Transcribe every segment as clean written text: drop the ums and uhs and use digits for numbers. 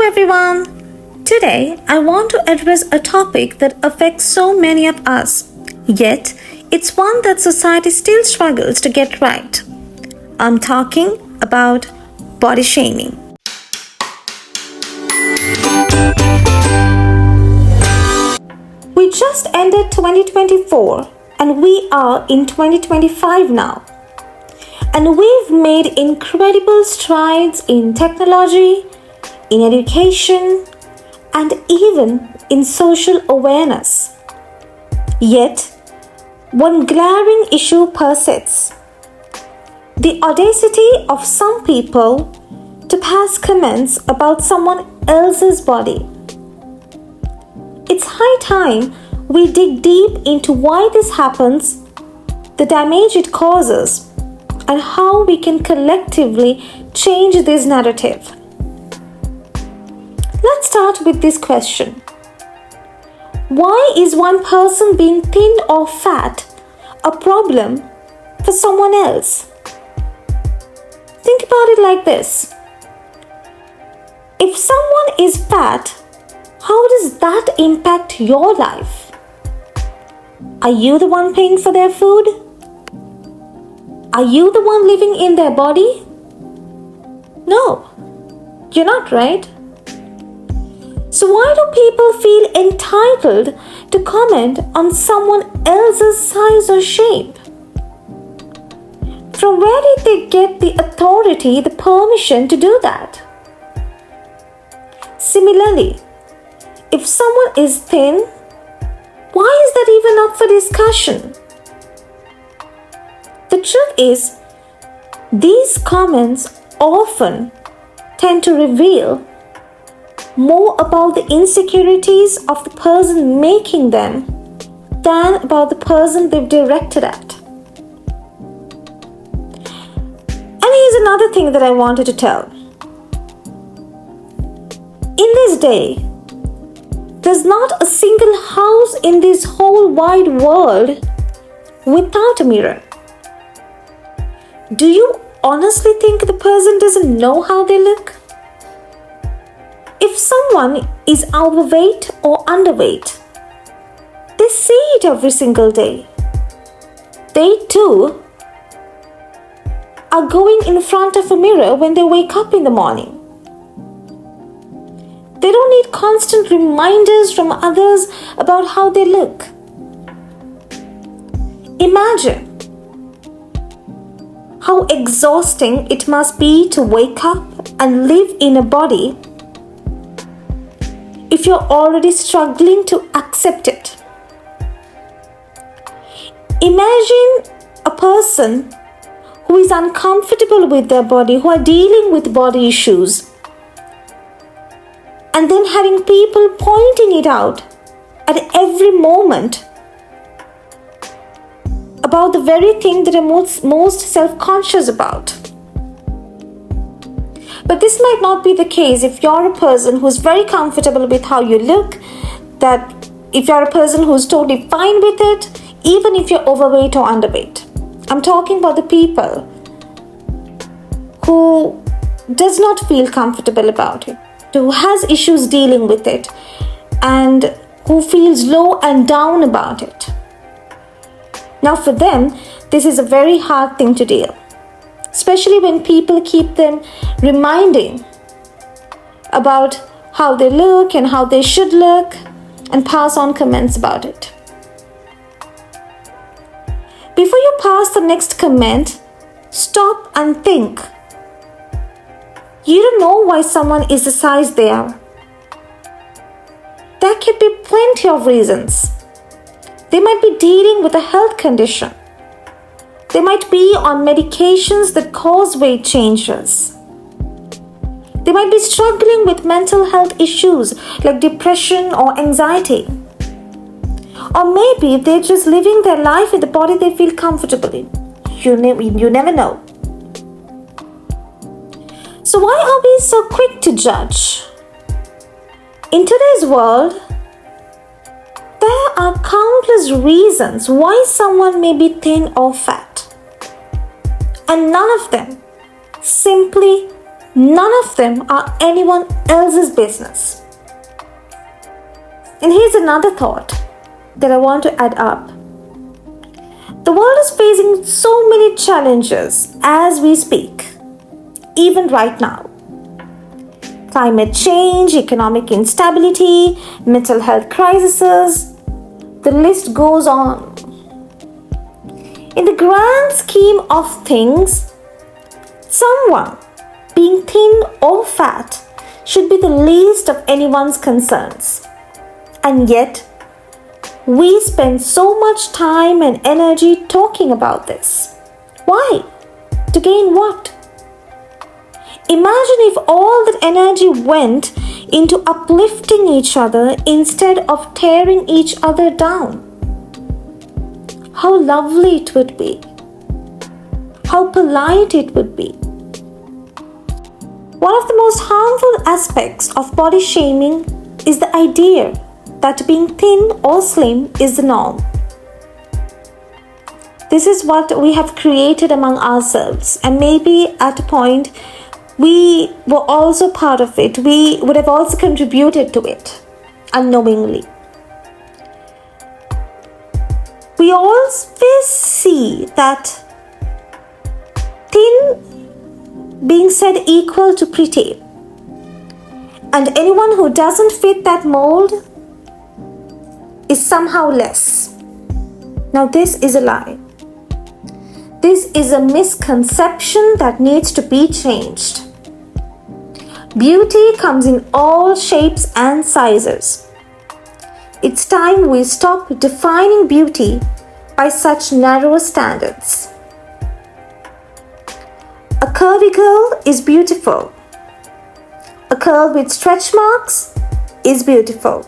everyone. Today, I want to address a topic that affects so many of us, yet it's one that society still struggles to get right. I'm talking about body shaming. We just ended 2024 and we are in 2025 now. And we've made incredible strides in technology, in education, and even in social awareness. Yet, one glaring issue persists: the audacity of some people to pass comments about someone else's body. It's high time we dig deep into why this happens, the damage it causes, and how we can collectively change this narrative. Let's start with this question. Why is one person being thin or fat a problem for someone else? Think about it like this. If someone is fat, how does that impact your life? Are you the one paying for their food? Are you the one living in their body? No, you're not, right? So why do people feel entitled to comment on someone else's size or shape? From where did they get the authority, the permission to do that? Similarly, if someone is thin, why is that even up for discussion? The truth is, these comments often tend to reveal more about the insecurities of the person making them than about the person they've directed at. And here's another thing that I wanted to tell. In this day, there's not a single house in this whole wide world without a mirror. Do you honestly think the person doesn't know how they look? If someone is overweight or underweight, they see it every single day. They too are going in front of a mirror when they wake up in the morning. They don't need constant reminders from others about how they look. Imagine how exhausting it must be to wake up and live in a body if you're already struggling to accept it. Imagine a person who is uncomfortable with their body, who are dealing with body issues, and then having people pointing it out at every moment about the very thing that they're most self-conscious about. But this might not be the case if you're a person who's very comfortable with how you look, that if you're a person who's totally fine with it, even if you're overweight or underweight. I'm talking about the people who does not feel comfortable about it, who has issues dealing with it, and who feels low and down about it. Now for them, this is a very hard thing to deal, especially when people keep them reminding about how they look and how they should look and pass on comments about it. Before you pass the next comment, stop and think. You don't know why someone is the size they are. There could be plenty of reasons. They might be dealing with a health condition. They might be on medications that cause weight changes. They might be struggling with mental health issues like depression or anxiety. Or maybe they're just living their life in the body they feel comfortable in. You never know. So why are we so quick to judge? In today's world, there are countless reasons why someone may be thin or fat. And none of them simply None of them are anyone else's business. And here's another thought that I want to add up. The world is facing so many challenges as we speak, even right now. Climate change, economic instability, mental health crises, the list goes on. In the grand scheme of things, someone being thin or fat should be the least of anyone's concerns. And yet, we spend so much time and energy talking about this. Why? To gain what? Imagine if all that energy went into uplifting each other instead of tearing each other down. How lovely it would be. How polite it would be. One of the most harmful aspects of body shaming is the idea that being thin or slim is the norm. This is what we have created among ourselves, and maybe at a point we were also part of it. We would have also contributed to it unknowingly. We always see that thin being said equal to pretty, and anyone who doesn't fit that mold is somehow less. Now, this is a lie. This is a misconception that needs to be changed. Beauty comes in all shapes and sizes. It's time we stop defining beauty by such narrow standards. A curvy girl is beautiful. A girl with stretch marks is beautiful.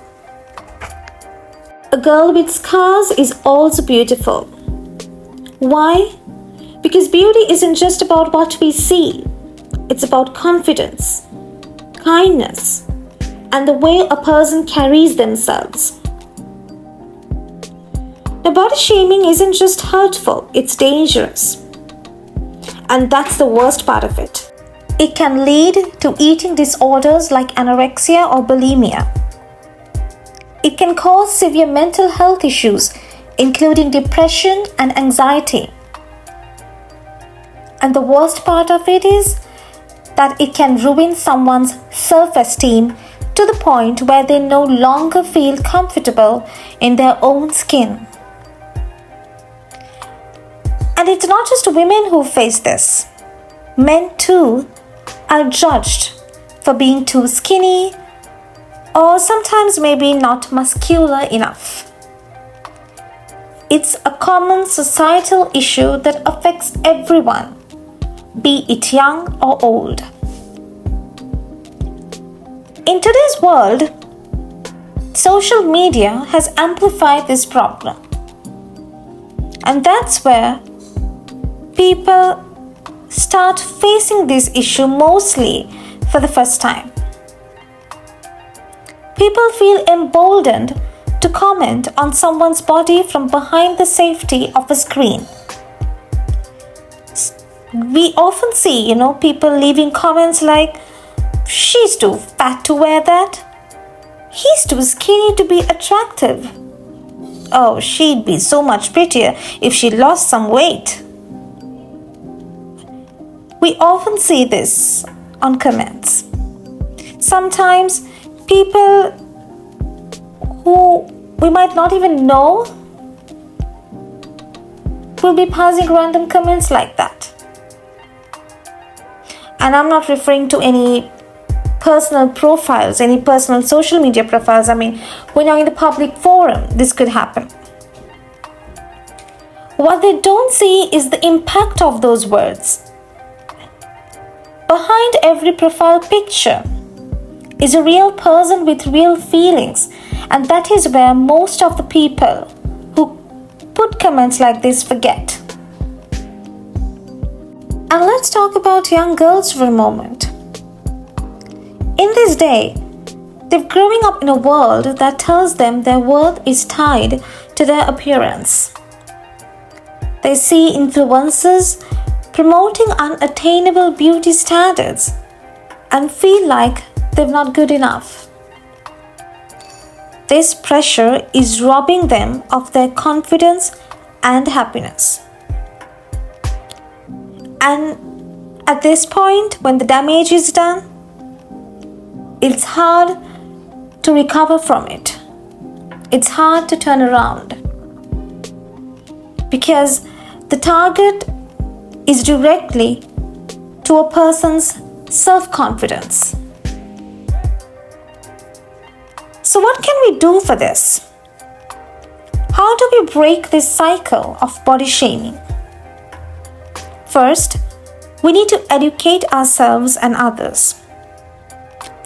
A girl with scars is also beautiful. Why? Because beauty isn't just about what we see. It's about confidence, kindness, and the way a person carries themselves. Now, body shaming isn't just hurtful, it's dangerous. And that's the worst part of it. It can lead to eating disorders like anorexia or bulimia. It can cause severe mental health issues, including depression and anxiety. And the worst part of it is that it can ruin someone's self-esteem to the point where they no longer feel comfortable in their own skin. And it's not just women who face this. Men too are judged for being too skinny, or sometimes maybe not muscular enough. It's a common societal issue that affects everyone, be it young or old. In today's world, social media has amplified this problem. And that's where people start facing this issue mostly for the first time. People feel emboldened to comment on someone's body from behind the safety of a screen. We often see, people leaving comments like, "She's too fat to wear that. He's too skinny to be attractive. Oh, she'd be so much prettier if she lost some weight." We often see this on comments. Sometimes people who we might not even know will be passing random comments like that. And I'm not referring to any personal profiles, any personal social media profiles. I mean, when you're in the public forum, this could happen. What they don't see is the impact of those words. Behind every profile picture is a real person with real feelings, and that is where most of the people who put comments like this forget. And let's talk about young girls for a moment. In this day, they're growing up in a world that tells them their worth is tied to their appearance. They see influencers promoting unattainable beauty standards and feel like they're not good enough. This pressure is robbing them of their confidence and happiness. And at this point, when the damage is done, it's hard to recover from it. It's hard to turn around because the target is directly to a person's self-confidence. So what can we do for this? How do we break this cycle of body shaming? First, we need to educate ourselves and others.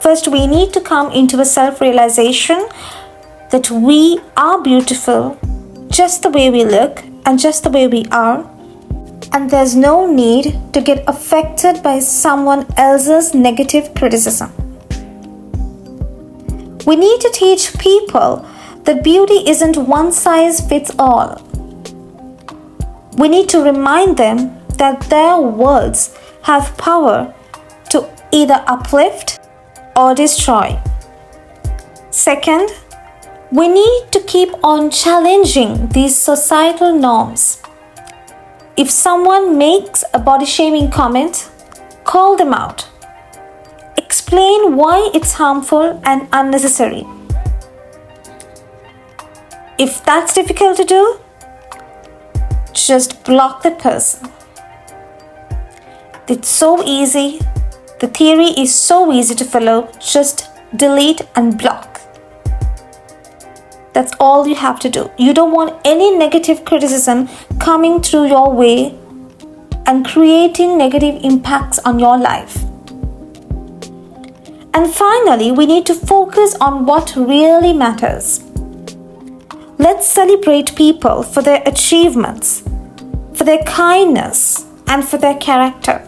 First, we need to come into a self-realization that we are beautiful just the way we look and just the way we are, and there's no need to get affected by someone else's negative criticism. We need to teach people that beauty isn't one size fits all. We need to remind them that their words have power to either uplift or destroy. Second, we need to keep on challenging these societal norms. If someone makes a body shaming comment, call them out. Explain why it's harmful and unnecessary. If that's difficult to do, just block that person. It's so easy. The theory is so easy to follow. Just delete and block. That's all you have to do. You don't want any negative criticism coming through your way and creating negative impacts on your life. And finally, we need to focus on what really matters. Let's celebrate people for their achievements, for their kindness, and for their character.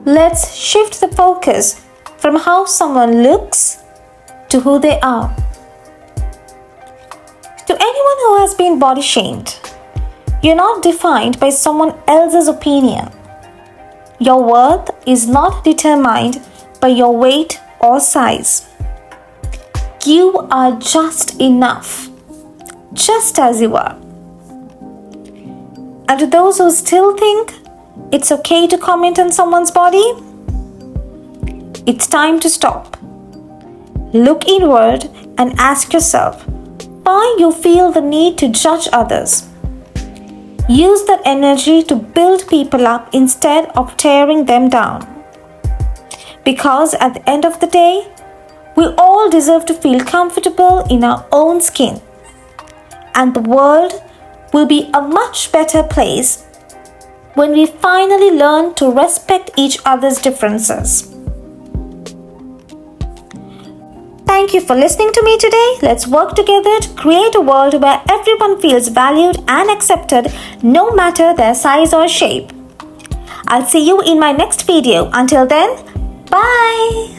Let's shift the focus from how someone looks to who they are. To anyone who has been body shamed, you're not defined by someone else's opinion. Your worth is not determined by your weight or size. You are just enough, just as you are. And to those who still think it's okay to comment on someone's body, it's time to stop. Look inward and ask yourself why you feel the need to judge others. Use that energy to build people up instead of tearing them down. Because at the end of the day, we all deserve to feel comfortable in our own skin. And the world will be a much better place when we finally learn to respect each other's differences. Thank you for listening to me today. Let's work together to create a world where everyone feels valued and accepted no matter their size or shape. I'll see you in my next video. Until then, bye!